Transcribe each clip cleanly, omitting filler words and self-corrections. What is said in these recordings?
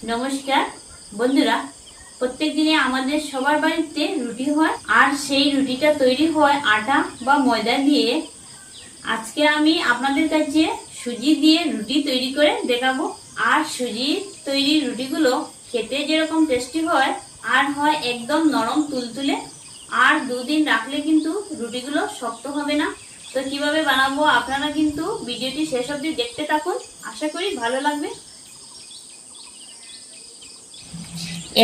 নমস্কার বন্ধুরা, প্রত্যেক দিনে আমাদের সবার বাড়িতে রুটি হয় আর সেই রুটিটা তৈরি হয় আটা বা ময়দা দিয়ে। আজকে আমি আপনাদের কাছে সুজি দিয়ে রুটি তৈরি করে দেখাবো। আর সুজি তৈরি রুটিগুলো খেতে যেরকম টেস্টি হয় আর হয় একদম নরম তুলতুলে, আর দুদিন রাখলে কিন্তু রুটিগুলো শক্ত হবে না। তো কিভাবে বানাবো আপনারা কিন্তু ভিডিওটি শেষ অবধি দেখতে থাকুন, আশা করি ভালো লাগবে।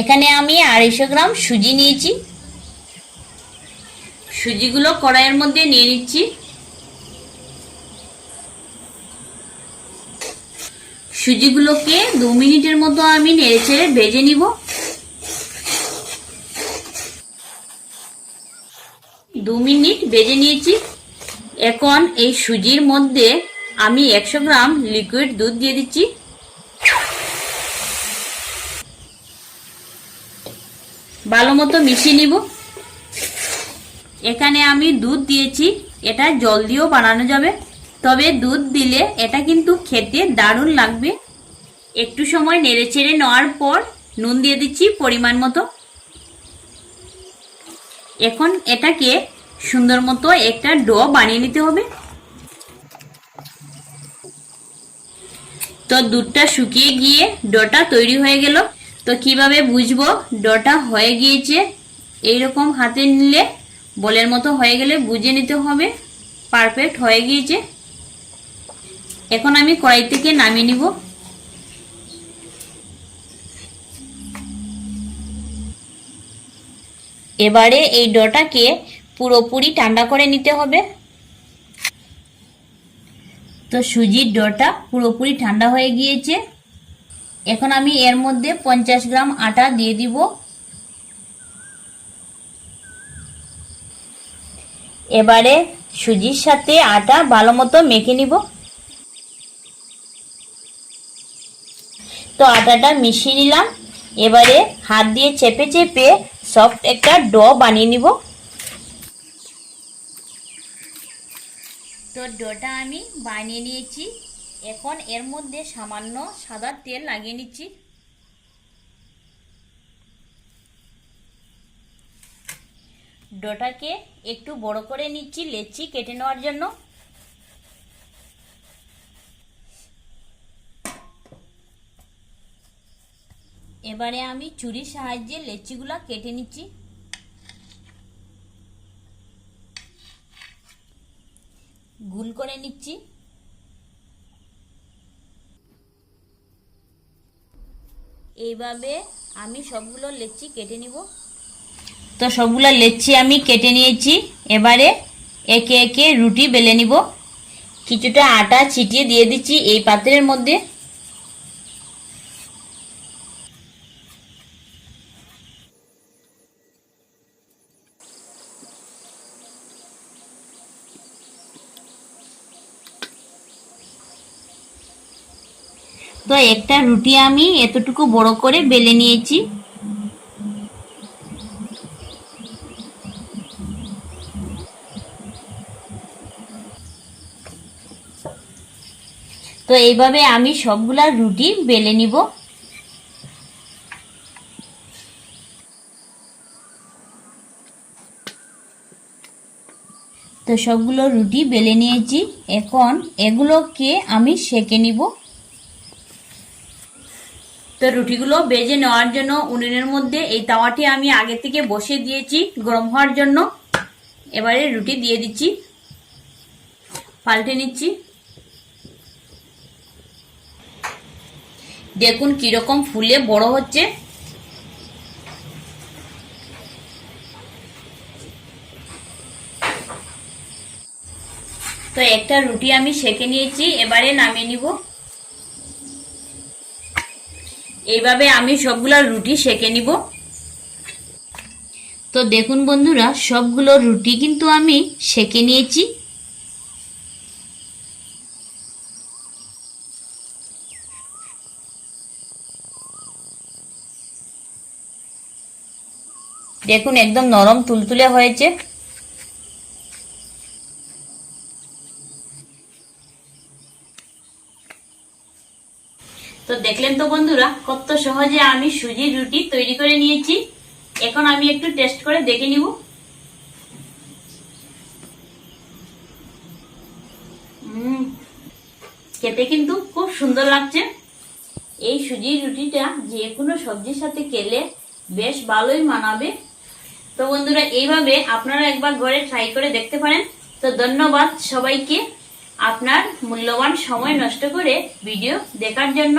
এখানে আমি 250 গ্রাম সুজি নিয়েছি। সুজিগুলো কড়াইয়ের মধ্যে নিয়ে নিচ্ছি। সুজিগুলোকে 2 মিনিটের মতো আমি নেড়েচেড়ে ভেজে নিব। 2 মিনিট ভেজে নিয়েছি। এখন এই সুজির মধ্যে আমি 100 গ্রাম লিকুইড দুধ দিয়ে দিচ্ছি। ভালো মতো মিশিয়ে নিব। এখানে আমি দুধ দিয়েছি, এটা জল দিয়েও বানানো যাবে, তবে দুধ দিলে এটা কিন্তু খেতে দারুণ লাগবে। একটু সময় নেড়েচেড়ে নেওয়ার পর নুন দিয়ে দিচ্ছি পরিমাণ মতো। এখন এটাকে সুন্দর মতো একটা ডো বানিয়ে নিতে হবে। তো দুধটা শুকিয়ে গিয়ে ডোটা তৈরি হয়ে গেল। তো কিভাবে বুঝবো ডোটা হয়ে গিয়েছে? এইরকম হাতে নিলে বলের মতো হয়ে গেলে বুঝে নিতে হবে পারফেক্ট হয়ে গিয়েছে। এখন আমি কড়াই থেকে নামিয়ে নিব। এবারে এই ডোটাকে পুরোপুরি ঠান্ডা করে নিতে হবে। তো সুজির ডোটা পুরোপুরি ঠান্ডা হয়ে গিয়েছে। এখন আমি এর মধ্যে 50 গ্রাম আটা দিয়ে দিব। এবারে সুজির সাথে আটা ভালো মতো মেখে নিব। তো আটাটা মিশিয়ে নিলাম। এবারে হাত দিয়ে চেপে চেপে সফট একটা ডো বানিয়ে নিব। তো ডোটা আমি বানিয়ে নিয়েছি। এখন এর মধ্যে সামান্য সাদা তেল লাগিয়ে নিচ্ছি। ডোটাকে একটু বড় করে নিচ্ছি লেচি কেটে নেওয়ার জন্য। এবারে আমি ছুরির সাহায্যে লেচিগুলা কেটে নিচ্ছি। গোল করে নিচ্ছি। এইভাবে আমি সবগুলো লেচি কেটে নিব। তো সবগুলো লেচি আমি কেটে নিয়েছি। এবারে একে একে রুটি বেলে নিব। কিছুটা আটা ছিটিয়ে দিয়ে দিচ্ছি এই পাত্রের মধ্যে। তো একটা রুটি আমি এতটুকু বড় করে বেলে নিয়েছি। তো এইভাবে আমি সবগুলা রুটি বেলে নিব। তো সবগুলো রুটি বেলে নিয়েছি। এখন এগুলোকে আমি সেঁকে নিব। তো রুটিগুলো বেজে নেওয়ার জন্য উনুনের মধ্যে এই তাওয়াটি আমি আগে থেকে বসিয়ে দিয়েছি গরম হওয়ার জন্য। এবারে রুটি দিয়ে দিচ্ছি, পাল্টে নিচ্ছি। দেখুন কিরকম ফুলে বড় হচ্ছে। তো একটা রুটি আমি সেঁকে নিয়েছি, এবারে নামিয়ে নিব। এইভাবে আমি সবগুলো রুটি সেঁকে নিব। তো দেখুন বন্ধুরা, সবগুলো রুটি কিন্তু আমি সেঁকে নিয়েছি। দেখুন একদম নরম তুলতুলে হয়েছে। তো দেখলেন তো বন্ধুরা, কত সহজে আমি সুজির রুটি তৈরি করে নিয়েছি। এখন আমি একটু টেস্ট করে দেখে নিব। খেতে কিন্তু খুব সুন্দর লাগছে। এই সুজির রুটিটা যে কোনো সবজির সাথে খেলে বেশ ভালোই মানাবে। তো বন্ধুরা, এইভাবে আপনারা একবার ঘরে ট্রাই করে দেখতে পারেন। তো ধন্যবাদ সবাইকে আপনার মূল্যবান সময় নষ্ট করে ভিডিও দেখার জন্য।